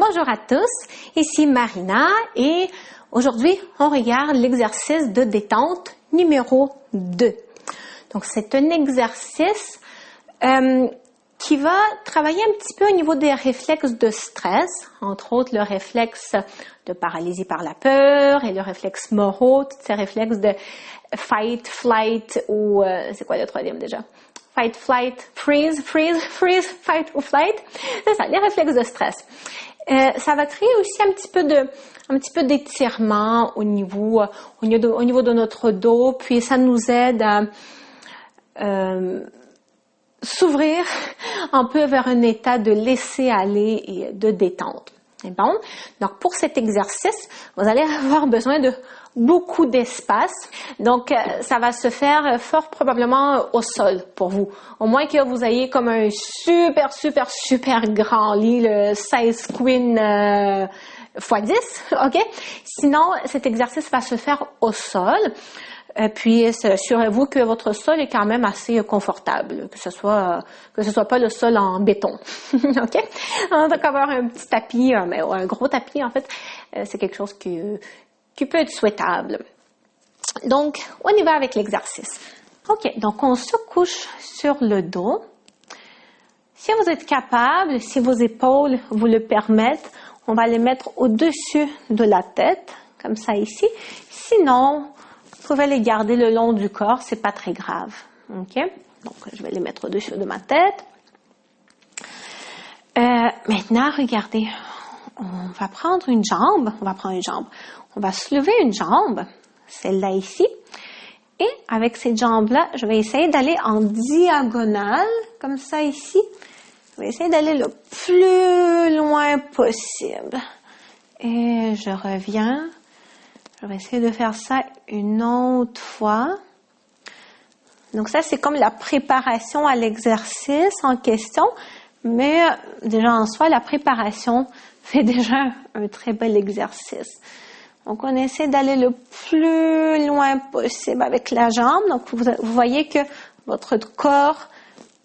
Bonjour à tous, ici Marina et aujourd'hui on regarde l'exercice de détente numéro 2. Donc c'est un exercice qui va travailler un petit peu au niveau des réflexes de stress, entre autres le réflexe de paralysie par la peur et le réflexe Moro, tous ces réflexes de fight, flight ou c'est quoi le troisième déjà? Fight, flight, freeze, fight ou flight. C'est ça, les réflexes de stress. Ça va créer aussi un petit peu d'étirement au niveau de notre dos, puis ça nous aide à s'ouvrir un peu vers un état de laisser aller et de détente. Et bon, donc pour cet exercice, vous allez avoir besoin de beaucoup d'espace. Donc, ça va se faire fort probablement au sol pour vous. Au moins que vous ayez comme un super grand lit, le 16 queen x 10, ok? Sinon, cet exercice va se faire au sol. Puis, assurez-vous que votre sol est quand même assez confortable, que ce soit pas le sol en béton, ok? Donc, avoir un petit tapis, mais un gros tapis, en fait, c'est quelque chose qui peut être souhaitable. Donc, on y va avec l'exercice. Ok, donc on se couche sur le dos. Si vous êtes capable, si vos épaules vous le permettent, on va les mettre au-dessus de la tête, comme ça ici. Sinon, vous pouvez les garder le long du corps, c'est pas très grave. Ok, donc je vais les mettre au-dessus de ma tête. Maintenant, regardez, on va prendre une jambe, on va se lever une jambe, celle-là ici, et avec cette jambe-là, je vais essayer d'aller en diagonale, comme ça ici. Je vais essayer d'aller le plus loin possible. Et je reviens. Je vais essayer de faire ça une autre fois. Donc ça, c'est comme la préparation à l'exercice en question, mais déjà en soi, la préparation fait déjà un très bel exercice. Donc, on essaie d'aller le plus loin possible avec la jambe. Donc, vous voyez que votre corps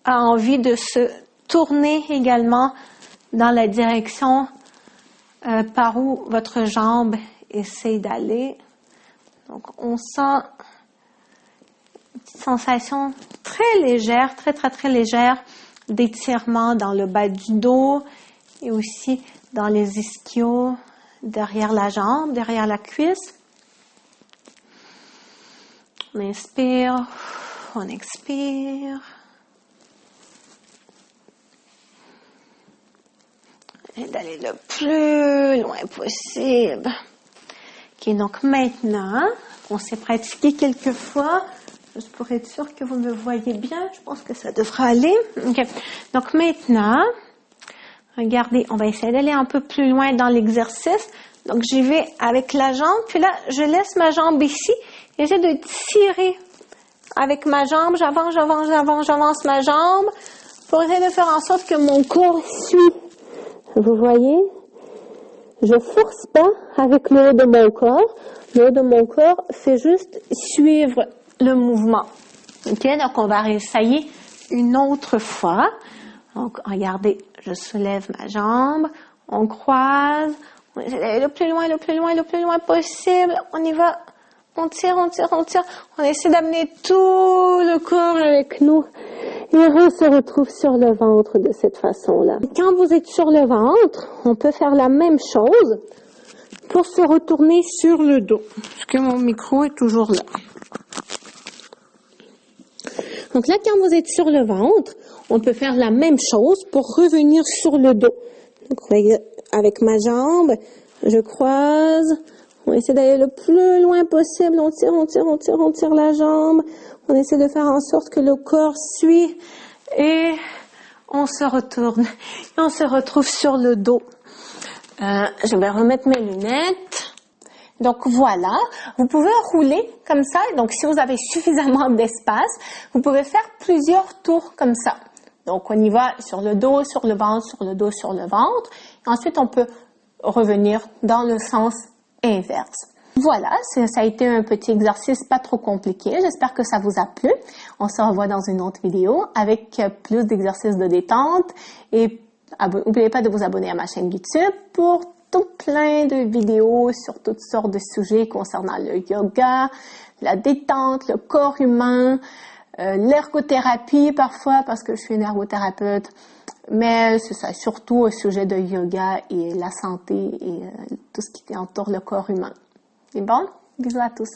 a envie de se tourner également dans la direction par où votre jambe essaie d'aller. Donc, on sent une petite sensation très légère, très légère d'étirement dans le bas du dos et aussi dans les ischios, derrière la jambe, derrière la cuisse. On inspire, on expire. Et d'aller le plus loin possible. Ok, donc maintenant, on s'est pratiqué quelques fois, juste pour être sûr que vous me voyez bien, je pense que ça devra aller. Okay. Donc maintenant, regardez, on va essayer d'aller un peu plus loin dans l'exercice. Donc, j'y vais avec la jambe, puis là, je laisse ma jambe ici. J'essaie de tirer avec ma jambe. J'avance ma jambe pour essayer de faire en sorte que mon corps suit. Vous voyez? Je force pas avec le haut de mon corps. Le haut de mon corps fait juste suivre le mouvement. OK? Donc, on va réessayer une autre fois. Donc, regardez, je soulève ma jambe, on croise, on essaie d'aller le plus loin possible. On y va, on tire. On essaie d'amener tout le corps avec nous. Et on se retrouve sur le ventre de cette façon-là. Quand vous êtes sur le ventre, on peut faire la même chose pour se retourner sur le dos. Parce que mon micro est toujours là. Donc là, quand vous êtes sur le ventre, on peut faire la même chose pour revenir sur le dos. Donc, avec ma jambe, je croise. On essaie d'aller le plus loin possible. On tire la jambe. On essaie de faire en sorte que le corps suit. Et on se retourne. Et on se retrouve sur le dos. Je vais remettre mes lunettes. Donc voilà, vous pouvez rouler comme ça. Donc si vous avez suffisamment d'espace, vous pouvez faire plusieurs tours comme ça. Donc on y va sur le dos, sur le ventre, sur le dos, sur le ventre. Et ensuite on peut revenir dans le sens inverse. Voilà, ça a été un petit exercice pas trop compliqué. J'espère que ça vous a plu. On se revoit dans une autre vidéo avec plus d'exercices de détente et N'oubliez pas de vous abonner à ma chaîne YouTube pour tout plein de vidéos sur toutes sortes de sujets concernant le yoga, la détente, le corps humain, l'ergothérapie parfois parce que je suis une ergothérapeute. Mais c'est ça, surtout au sujet de yoga et la santé et tout ce qui entoure le corps humain. Et bon, bisous à tous.